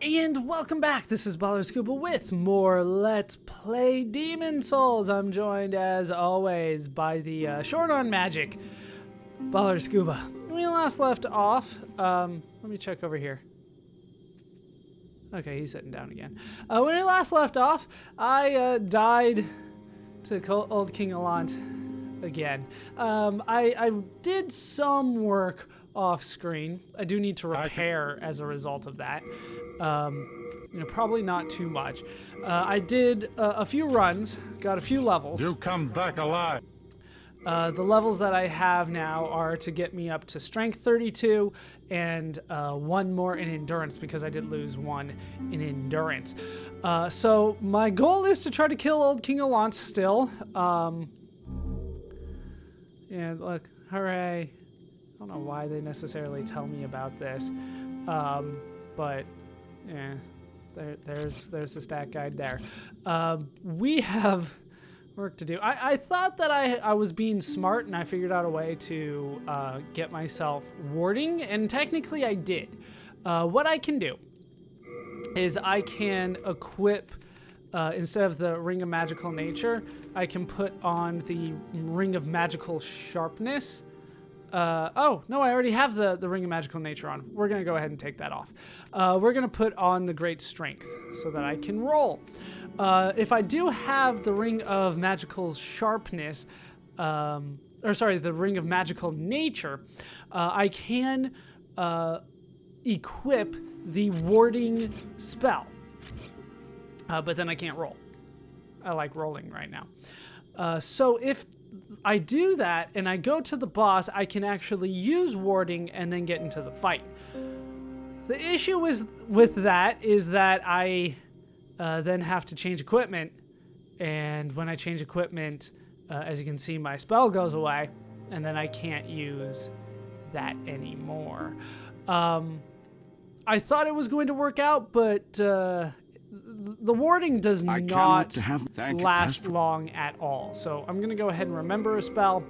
And welcome back. This is ballerscuba with more Let's Play Demon Souls. I'm joined, as always, by the short on magic ballerscuba. When we last left off, let me check over here. Okay, he's sitting down again. When we last left off, I died to Old King Allant again. I did some work off screen. I do need to repair as a result of that. Probably not too much. I did a few runs, got a few levels. You come back alive. The levels that I have now are to get me up to strength 32 and one more in endurance, because I did lose one in endurance. So my goal is to try to kill Old King Allant still. Yeah, look, hooray. I don't know why they necessarily tell me about this, but yeah, there's the stat guide there. We have work to do. I thought that I was being smart and I figured out a way to get myself warding, and technically I did. What I can do is I can equip, instead of the Ring of Magical Nature, I can put on the Ring of Magical Sharpness. Oh, no, I already have the Ring of Magical Nature on. We're going to go ahead and take that off. We're going to put on the Great Strength so that I can roll. If I do have the Ring of Magical Sharpness, the Ring of Magical Nature, I can equip the warding spell. But then I can't roll. I like rolling right now. So if I do that and I go to the boss, I can actually use warding and then get into the fight. The issue with that is that I then have to change equipment, and when I change equipment, as you can see, my spell goes away, and then I can't use that anymore. I thought it was going to work out, but the warding does not last long at all. So I'm going to go ahead and remember a spell.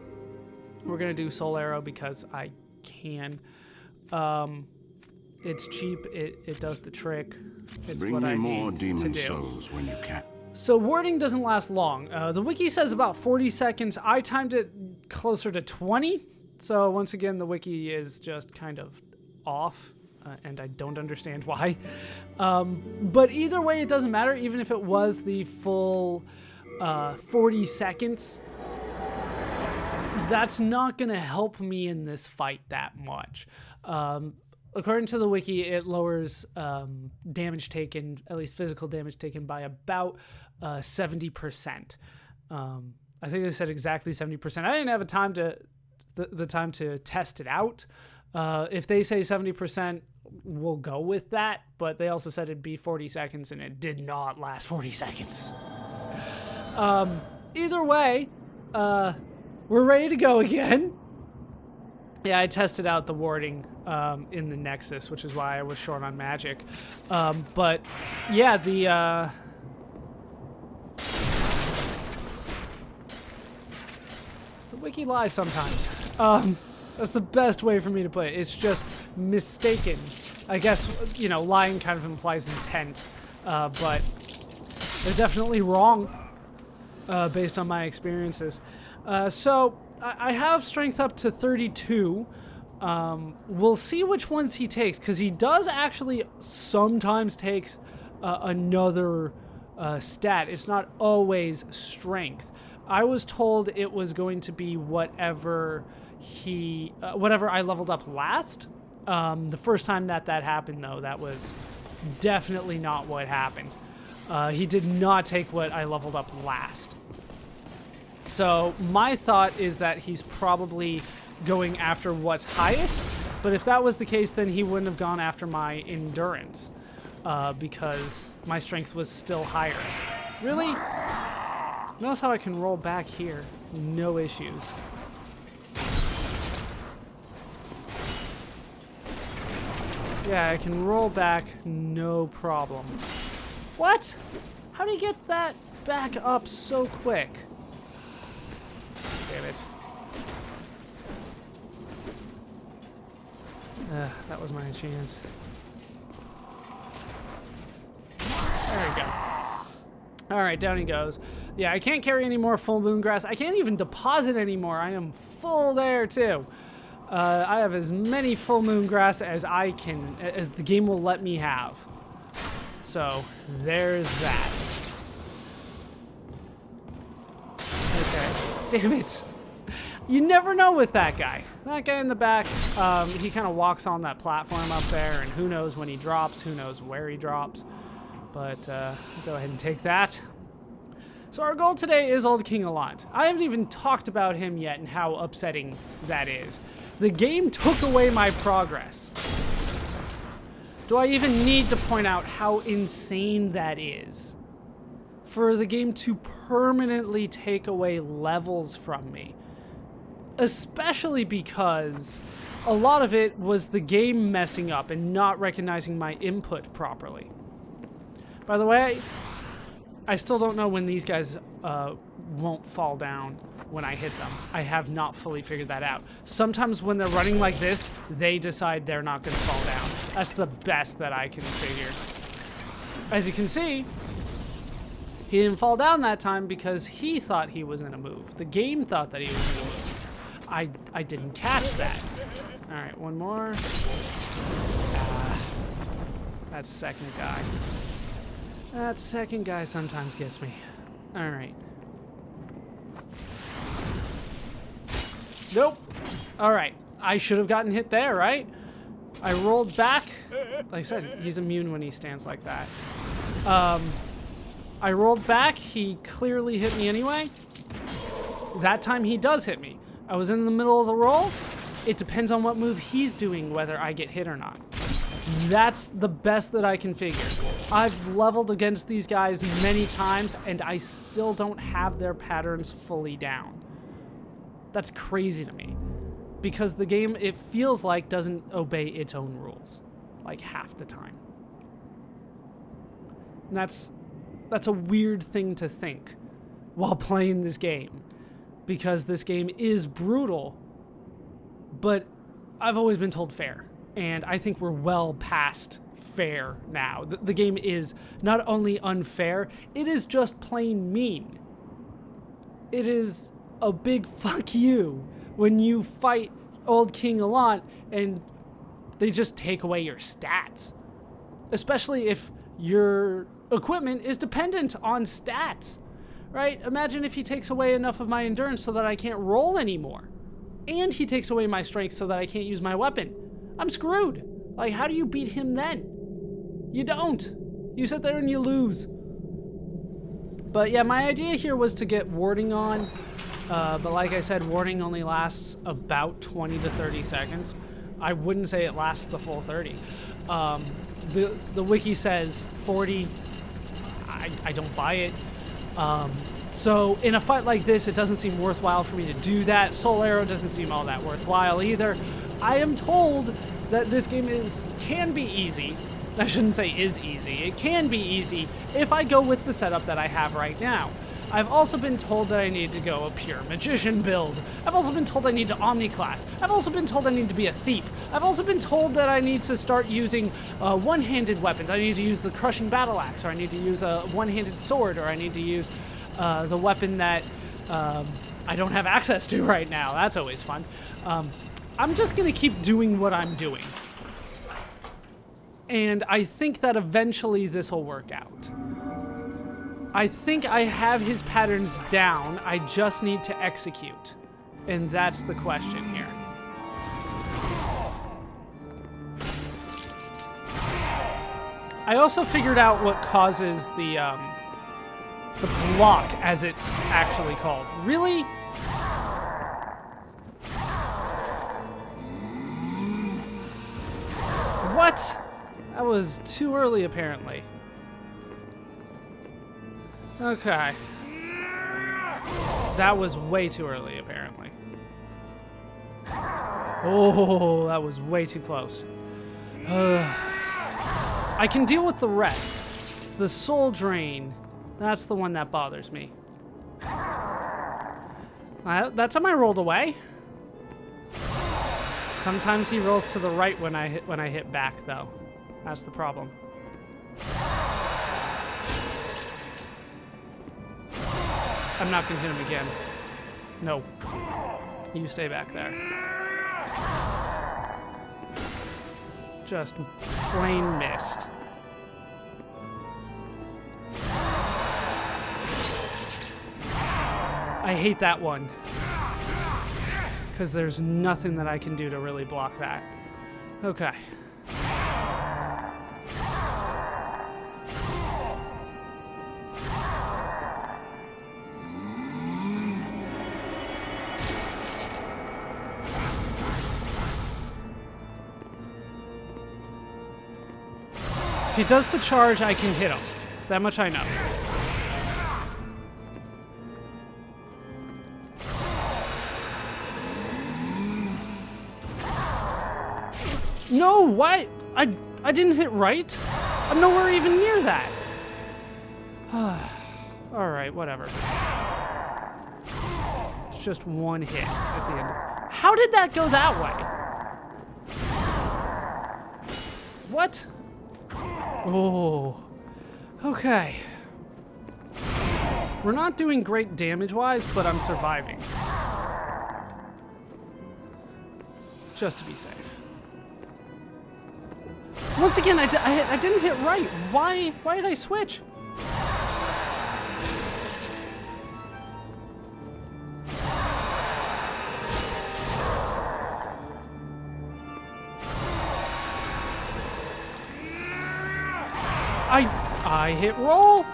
We're going to do Soul Arrow because I can. It's cheap. It does the trick. It's what I need to do. Souls when you can. So warding doesn't last long. The wiki says about 40 seconds. I timed it closer to 20. So once again, the wiki is just kind of off. And I don't understand why. But either way, it doesn't matter. Even if it was the full 40 seconds, that's not going to help me in this fight that much. According to the wiki, it lowers damage taken, at least physical damage taken, by about 70%. I think they said exactly 70%. I didn't have the time to test it out. If they say 70%, we'll go with that, but they also said it'd be 40 seconds, and it did not last 40 seconds. Either way, we're ready to go again. Yeah, I tested out the warding in the Nexus, which is why I was short on magic. But yeah, the wiki lies sometimes. That's the best way for me to put it. It's just mistaken. I guess, lying kind of implies intent, but they're definitely wrong based on my experiences. So I have strength up to 32. We'll see which ones he takes, because he does actually sometimes takes another stat. It's not always strength. I was told it was going to be whatever I leveled up last. The first time that happened, though, that was definitely not what happened. He did not take what I leveled up last. So my thought is that he's probably going after what's highest, but if that was the case, then he wouldn't have gone after my endurance, because my strength was still higher. Really? Notice how I can roll back here. No issues. Yeah, I can roll back, no problem. What? How do you get that back up so quick? Damn it. That was my chance. All right, down he goes. Yeah, I can't carry any more full moon grass. I can't even deposit anymore. I am full there too. I have as many full moon grass as as the game will let me have. So there's that. Okay, damn it. You never know with that guy. That guy in the back, he kind of walks on that platform up there, and who knows when he drops, who knows where he drops. But go ahead and take that. So our goal today is Old King Allant. I haven't even talked about him yet and how upsetting that is. The game took away my progress. Do I even need to point out how insane that is? For the game to permanently take away levels from me. Especially because a lot of it was the game messing up and not recognizing my input properly. By the way, I still don't know when these guys won't fall down when I hit them. I have not fully figured that out. Sometimes when they're running like this, they decide they're not going to fall down. That's the best that I can figure. As you can see, he didn't fall down that time because he thought he was in a move. The game thought that he was in a move. I didn't catch that. All right, one more. That second guy. That second guy sometimes gets me. All right. Nope. All right. I should have gotten hit there, right? I rolled back. Like I said, he's immune when he stands like that. I rolled back. He clearly hit me anyway. That time he does hit me. I was in the middle of the roll. It depends on what move he's doing, whether I get hit or not. That's the best that I can figure. I've leveled against these guys many times, and I still don't have their patterns fully down. That's crazy to me. Because the game, it feels like, doesn't obey its own rules. Like, half the time. And that's a weird thing to think while playing this game. Because this game is brutal, but I've always been told fair. And I think we're well past fair now. The game is not only unfair, it is just plain mean. It is a big fuck you when you fight Old King Allant and they just take away your stats. Especially if your equipment is dependent on stats, right? Imagine if he takes away enough of my endurance so that I can't roll anymore. And he takes away my strength so that I can't use my weapon. I'm screwed. Like, how do you beat him then? You don't. You sit there and you lose. But yeah, my idea here was to get warding on. But like I said, warding only lasts about 20 to 30 seconds. I wouldn't say it lasts the full 30. The wiki says 40. I don't buy it. So in a fight like this, it doesn't seem worthwhile for me to do that. Soul Arrow doesn't seem all that worthwhile either. I am told that this game can be easy. I shouldn't say is easy. It can be easy if I go with the setup that I have right now. I've also been told that I need to go a pure magician build. I've also been told I need to omniclass. I've also been told I need to be a thief. I've also been told that I need to start using one-handed weapons. I need to use the crushing battle axe, or I need to use a one-handed sword, or I need to use the weapon that I don't have access to right now. That's always fun. I'm just gonna keep doing what I'm doing. And I think that eventually this will work out. I think I have his patterns down. I just need to execute. And that's the question here. I also figured out what causes the block, as it's actually called. Really? What? That was too early, apparently. Okay. That was way too early, apparently. Oh, that was way too close. I can deal with the rest. The soul drain, that's the one that bothers me. That time I rolled away. Sometimes he rolls to the right when I hit back, though. That's the problem. I'm not gonna hit him again. No. You stay back there. Just plain missed. I hate that one. Because there's nothing that I can do to really block that. Okay. If he does the charge, I can hit him. That much I know. No, why? I didn't hit right. I'm nowhere even near that. Alright, whatever. It's just one hit at the end. How did that go that way? What? Oh. Okay. We're not doing great damage-wise, but I'm surviving. Just to be safe. Once again, I didn't hit right. Why did I switch? I hit roll.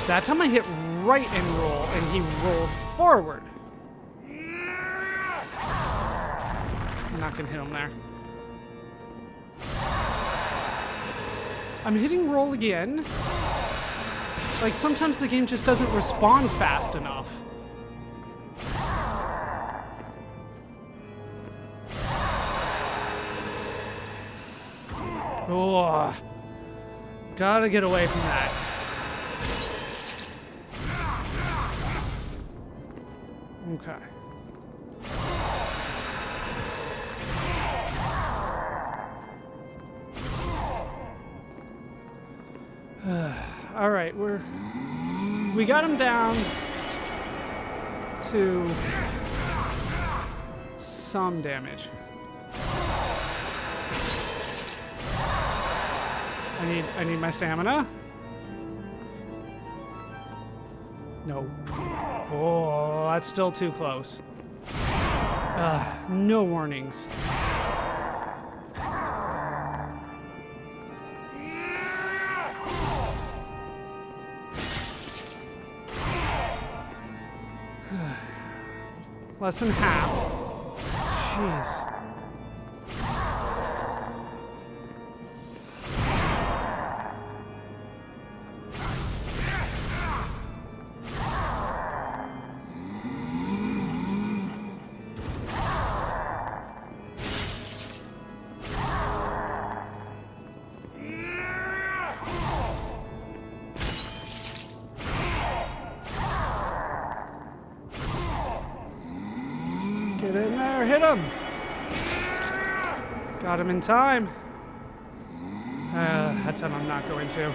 That time I hit right and roll, and he rolled forward. I'm not gonna hit him there. I'm hitting roll again. Like, sometimes the game just doesn't respond fast enough. Oh, gotta get away from that. Okay. All right, we got him down to some damage. I need my stamina. No. Oh, that's still too close. No warnings. Less than half. Jeez. Get in there, hit him! Got him in time. That time I'm not going to.